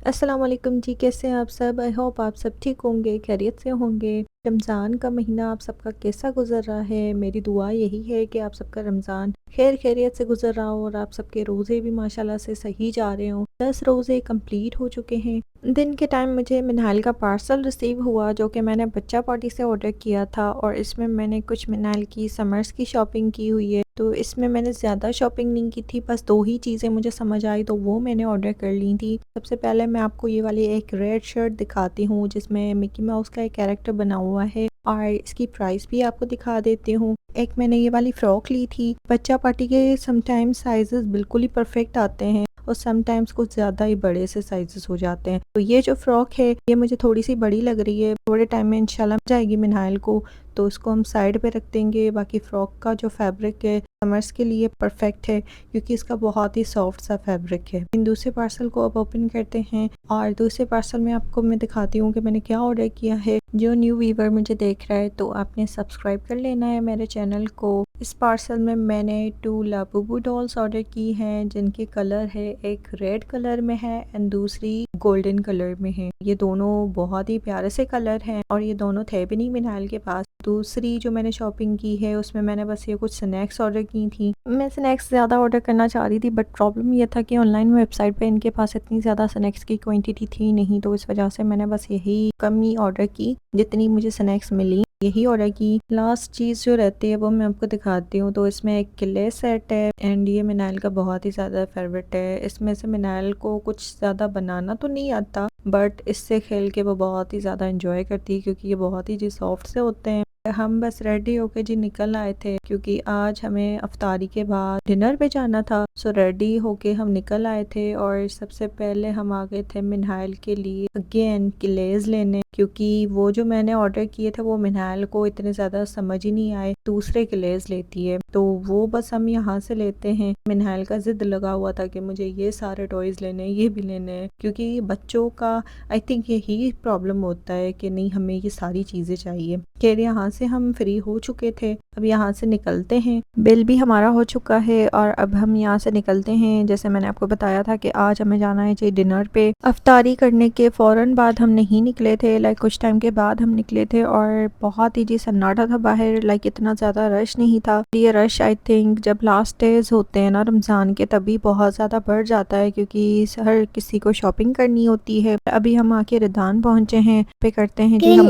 अस्सलाम वालेकुम जी, कैसे हैं आप सब? आई होप आप सब ठीक होंगे, खैरियत से होंगे। रमज़ान का महीना आप सबका कैसा गुज़र रहा है? मेरी दुआ यही है कि आप सबका रमज़ान खैर खैरियत से गुज़र रहा हो और आप सबके रोज़े भी माशाल्लाह से सही जा रहे हों। 10 रोज़े कंप्लीट हो चुके हैं। दिन के टाइम मुझे मिनाइल का पार्सल रिसीव हुआ जो कि मैंने बच्चा पार्टी से ऑर्डर किया था और इसमें मैंने कुछ मिनाइल की समर्स की शॉपिंग की हुई है। तो इसमें मैंने ज़्यादा शॉपिंग नहीं की थी, बस 2 ही चीज़ें मुझे समझ आई तो वो मैंने ऑर्डर कर ली थी। सबसे पहले मैं आपको ये वाली एक रेड शर्ट दिखाती हूँ जिसमें मिकी माउस का एक कैरेक्टर बना हुआ है और इसकी प्राइस भी आपको दिखा देती हूँ। एक मैंने ये वाली फ़्रॉक ली थी। बच्चा पार्टी के समटाइम्स साइज़ेस बिल्कुल ही परफेक्ट आते हैं और समटाइम्स कुछ ज़्यादा ही बड़े से साइज़ेस हो जाते हैं। तो ये जो फ़्रॉक है ये मुझे थोड़ी-सी बड़ी लग रही है। थोड़े टाइम में इंशाल्लाह जाएगी मिनाइल को, तो उसको हम साइड पे रख देंगे। बाकी फ़्रॉक का जो फैब्रिक है समर्स के लिए परफेक्ट है क्योंकि इसका बहुत ही सॉफ्ट सा फैब्रिक है। इन दूसरे पार्सल को अब ओपन करते हैं और दूसरे पार्सल में आपको मैं दिखाती हूँ कि मैंने क्या ऑर्डर किया है। जो न्यू व्यूवर मुझे देख रहा है तो आपने सब्सक्राइब कर लेना है मेरे चैनल को। इस पार्सल में मैंने 2 लाबुबू डॉल्स ऑर्डर की हैं जिनके कलर है एक रेड कलर में है एंड दूसरी गोल्डन कलर में है। ये दोनों बहुत ही प्यारे से कलर हैं और ये दोनों थे भी नहीं मिनाइल के पास। दूसरी जो मैंने शॉपिंग की है उसमें मैंने बस ये कुछ स्नैक्स ऑर्डर की थी। मैं स्नैक्स ज़्यादा ऑर्डर करना चाह रही थी बट प्रॉब्लम ये था कि ऑनलाइन वेबसाइट पे इनके पास इतनी ज़्यादा स्नैक्स की क्वांटिटी थी नहीं, तो इस वजह से मैंने बस यही कम ही ऑर्डर की जितनी मुझे स्नैक्स मिली यही ऑर्डर की। लास्ट चीज़ जो रहती है वो मैं आपको दिखाती हूँ। तो इसमें एक क्ले सेट है एंड ये मिनाइल का बहुत ही ज़्यादा फेवरेट है। इसमें से मिनाइल को कुछ ज़्यादा बनाना तो नहीं आता बट इससे खेल के वो बहुत ही ज़्यादा इंजॉय करती है क्योंकि ये बहुत ही जी सॉफ्ट से होते हैं। हम बस रेडी होके जी निकल आए थे क्योंकि आज हमें अफ्तारी के बाद डिनर पे जाना था। सो रेडी होके हम निकल आए थे और सबसे पहले हम आ गए थे मिनाइल के लिए अगेन किलेज लेने क्योंकि वो जो मैंने ऑर्डर किए थे वो मिनाइल को इतने ज़्यादा समझ ही नहीं आए। दूसरे किलेज लेती है तो वो बस हम यहाँ से लेते हैं। मिनाइल का जिद लगा हुआ था कि मुझे ये सारे टॉयज लेने हैं, ये भी लेने हैं क्योंकि बच्चों का आई थिंक यही प्रॉब्लम होता है कि नहीं हमें ये सारी चीज़ें चाहिए। खैर यहाँ से हम फ्री हो चुके थे, अब यहाँ से निकलते हैं। बिल भी हमारा हो चुका है और अब हम यहाँ से निकलते हैं। जैसे मैंने आपको बताया था कि आज हमें जाना है जी डिनर पे। अफ्तारी करने के फ़ौरन बाद हम नहीं निकले थे, लाइक कुछ टाइम के बाद हम निकले थे और बहुत ही जी सन्नाटा था बाहर, लाइक इतना ज़्यादा रश नहीं था। ये रश आई थिंक जब लास्ट डेज होते हैं ना रमज़ान के तभी बहुत ज़्यादा बढ़ जाता है क्योंकि हर किसी को शॉपिंग करनी होती है। अभी हम आके रिदान पहुँचे हैं, पे करते हैं जी हम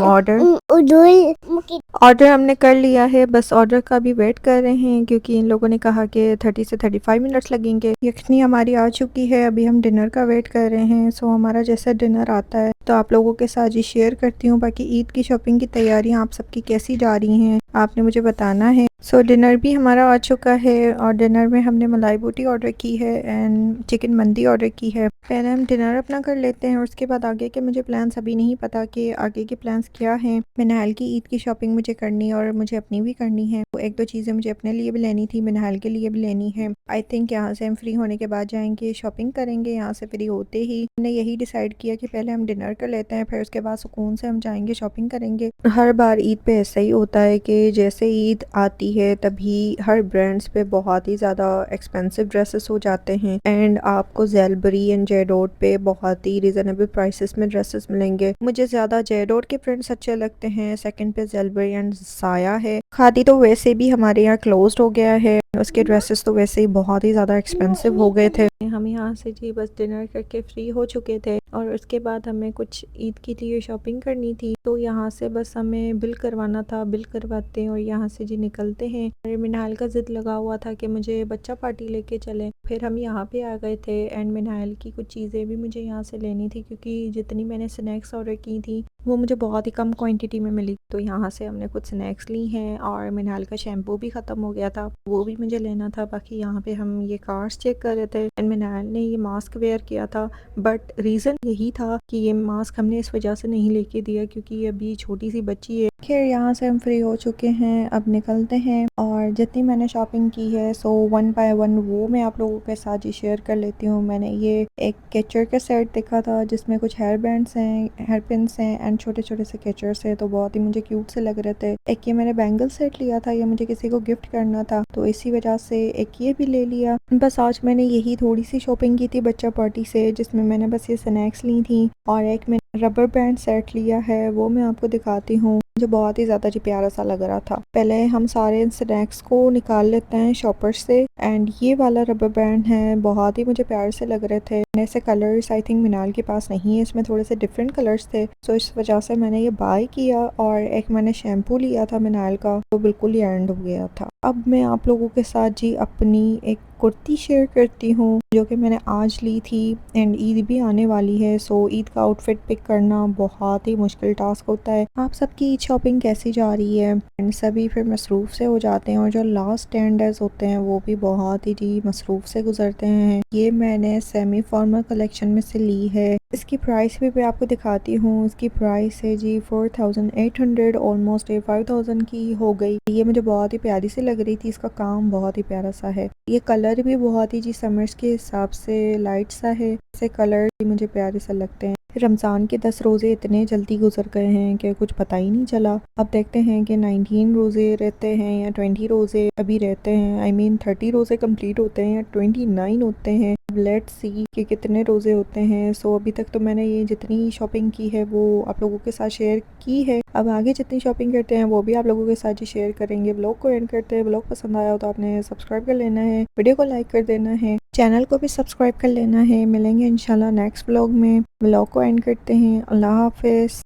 ऑर्डर हमने कर लिया है, बस ऑर्डर का भी वेट कर रहे हैं क्योंकि इन लोगों ने कहा कि 30 से 35 मिनट्स लगेंगे। यखनी हमारी आ चुकी है, अभी हम डिनर का वेट कर रहे हैं। सो हमारा जैसा डिनर आता है तो आप लोगों के साथ जी शेयर करती हूँ। बाकी ईद की शॉपिंग की तैयारियाँ आप सबकी कैसी जा रही हैं आपने मुझे बताना है। सो डिनर भी हमारा आ चुका है और डिनर में हमने मलाई बोटी ऑर्डर की है एंड चिकन मंदी ऑर्डर की है। पहले हम डिनर अपना कर लेते हैं और उसके बाद आगे के मुझे प्लान्स अभी नहीं पता कि आगे के प्लान्स क्या हैं। मिनाइल की ईद की शॉपिंग मुझे करनी है और मुझे अपनी भी करनी है। तो एक दो चीज़ें मुझे अपने लिए भी लेनी थी, मिनाइल के लिए भी लेनी है। आई थिंक यहाँ से हम फ्री होने के बाद जाएंगे शॉपिंग करेंगे। यहाँ से फ्री होते ही हमने यही डिसाइड किया कि पहले हम डिनर कर लेते हैं फिर उसके बाद सुकून से हम जाएंगे शॉपिंग करेंगे। हर बार ईद पे ऐसा ही होता है कि जैसे ईद आती है तभी हर ब्रांड्स पे बहुत ही ज़्यादा एक्सपेंसिव ड्रेसेस हो जाते हैं एंड आपको ज़ेलबरी एंड जेडोट पे बहुत ही रिजनेबल प्राइसेस में ड्रेसेस मिलेंगे। मुझे ज़्यादा जेडोट के प्रिंट्स अच्छे लगते हैं, सेकंड पे ज़ेलबरी एंड साया है। खादी तो वैसे भी हमारे यहाँ क्लोज्ड हो गया है, उसके ड्रेसेस तो वैसे ही बहुत ही ज़्यादा एक्सपेंसिव हो गए थे। हम यहाँ से जी बस डिनर करके फ्री हो चुके थे और उसके बाद हमें कुछ ईद के लिए शॉपिंग करनी थी तो यहाँ से बस हमें बिल करवाना था। बिल करवाते हैं और यहाँ से जी निकलते हैं। मेरे मिनाइल का जिद लगा हुआ था कि मुझे बच्चा पार्टी लेके चले, फिर हम यहाँ पे आ गए थे एंड मिनाइल की कुछ चीज़ें भी मुझे यहाँ से लेनी थी क्योंकि जितनी मैंने स्नैक्स ऑर्डर की थी वो मुझे बहुत ही कम क्वांटिटी में मिली। तो यहाँ से हमने कुछ स्नैक्स ली हैं और मिनाइल का शैम्पू भी ख़त्म हो गया था, वो भी मुझे लेना था। बाकी यहाँ पे हम ये कार्ड्स चेक कर रहे थे एंड मिनाइल ने ये मास्क वेयर किया था बट रीज़न यही था कि ये मास्क हमने इस वजह से नहीं लेके दिया क्योंकि ये अभी छोटी सी बच्ची है खैर यहाँ से हम फ्री हो चुके हैं, अब निकलते हैं और जितनी मैंने शॉपिंग की है सो वन बाय वन वो मैं आप लोगों के साथ ही शेयर कर लेती हूँ। मैंने ये एक कैचर का सेट देखा था जिसमें कुछ हेयर बैंड्स हैं, हेयर पिन्स हैं एंड छोटे छोटे से कैचर्स हैं, तो बहुत ही मुझे क्यूट से लग रहे थे। एक ये मैंने बैंगल सेट लिया था, ये मुझे किसी को गिफ्ट करना था तो इसी वजह से एक ये भी ले लिया। बस आज मैंने यही थोड़ी सी शॉपिंग की थी बच्चा पार्टी से, जिसमें मैंने बस ये स्नैक्स ली थी और एक मैंने रबर बैंड सेट लिया है, वो मैं आपको दिखाती हूँ। मुझे बहुत ही ज़्यादा जी प्यारा सा लग रहा था। पहले हम सारे स्नैक्स को निकाल लेते हैं शॉपर से एंड ये वाला रबर बैंड है, बहुत ही मुझे प्यारे से लग रहे थे। ऐसे कलर्स आई थिंक मिनाल के पास नहीं है, इसमें थोड़े से डिफरेंट कलर्स थे, तो इस वजह से मैंने ये बाय किया। और एक मैंने शैम्पू लिया था मिनाल का, तो बिल्कुल ही एंड हो गया था। अब मैं आप लोगों के साथ जी अपनी एक कुर्ती शेयर करती हूँ जो कि मैंने आज ली थी एंड ईद भी आने वाली है, सो ईद का आउटफिट पिक करना बहुत ही मुश्किल टास्क होता है। आप सबकी ईद शॉपिंग कैसी जा रही है? एंड सभी फिर मसरूफ़ से हो जाते हैं और जो लास्ट 10 डेज होते हैं वो भी बहुत ही जी मसरूफ़ से गुजरते हैं। ये मैंने सेमी फॉर्मल कलेक्शन में से ली है। इसकी प्राइस भी मैं आपको दिखाती हूँ। इसकी प्राइस है जी 4800, ऑलमोस्ट 5000 की हो गई। ये मुझे बहुत ही प्यारी सी लग रही थी, इसका काम बहुत ही प्यारा सा है। ये कलर भी बहुत ही जी समर्स के हिसाब से लाइट सा है, ऐसे कलर भी मुझे प्यारे से लगते हैं। रमज़ान के 10 रोज़े इतने जल्दी गुजर गए हैं कि कुछ पता ही नहीं चला। अब देखते हैं कि 19 रोज़े रहते हैं या 20 रोज़े अभी रहते हैं, आई मीन 30 रोज़े कंप्लीट होते हैं या 29 होते हैं। लेट्स सी कि कितने रोज़े होते हैं। सो अभी तक तो मैंने ये जितनी शॉपिंग की है वो आप लोगों के साथ शेयर की है। अब आगे जितनी शॉपिंग करते हैं वो भी आप लोगों के साथ ही शेयर करेंगे। व्लॉग को एंड करते हैं। व्लॉग पसंद आया हो तो आपने सब्सक्राइब कर लेना है, वीडियो को लाइक कर देना है, चैनल को भी सब्सक्राइब कर लेना है। मिलेंगे इंशाल्लाह नेक्स्ट व्लॉग में। व्लॉग को एंड करते हैं। अल्लाह हाफिज़।